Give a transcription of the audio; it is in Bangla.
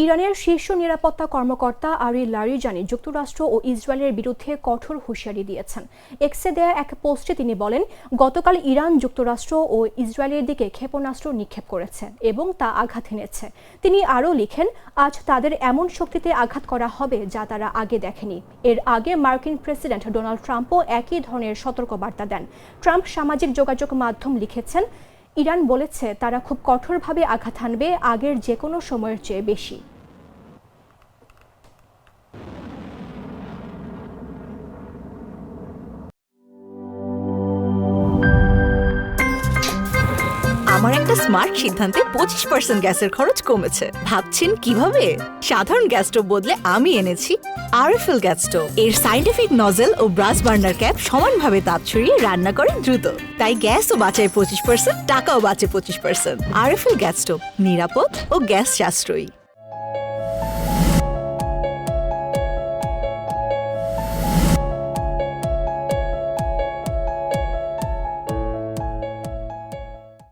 ইরানের শীর্ষ নিরাপত্তা কর্মকর্তা আলী লারিজানি যুক্তরাষ্ট্র ও ইসরায়েলের বিরুদ্ধে কঠোর হুঁশিয়ারি দিয়েছেন। এক্সে দেয়া এক পোস্টে তিনি বলেন, গতকাল ইরান যুক্তরাষ্ট্র ও ইসরায়েলের দিকে ক্ষেপণাস্ত্র নিক্ষেপ করেছে এবং তা আঘাত এনেছে। তিনি আরও লিখেন, আজ তাদের এমন শক্তিতে আঘাত করা হবে যা তারা আগে দেখেনি। এর আগে মার্কিন প্রেসিডেন্ট ডোনাল্ড ট্রাম্পও একই ধরনের সতর্কবার্তা দেন। ট্রাম্প সামাজিক যোগাযোগ মাধ্যম লিখেছেন, ইরান বলেছে তারা খুব কঠোরভাবে আঘাত হানবে, আগের যে কোনো সময়ের চেয়ে বেশি। আমার একটা স্মার্ট সিদ্ধান্তে 25% গ্যাসের খরচ কমেছে। ভাবছেন কিভাবে? সাধারণ গ্যাস স্টোভ বদলে আমি এনেছি আরএফএল গ্যাস স্টোভ। এর সাইন্টিফিক নজল ও ব্রাস বার্নার ক্যাপ সমানভাবে তাপ ছড়িয়ে রান্না করে দ্রুত, তাই গ্যাসও বাঁচায় 25%, টাকাও বাঁচে 25%। আরএফএল গ্যাস স্টোভ নিরাপদ ও গ্যাস সাশ্রয়ী।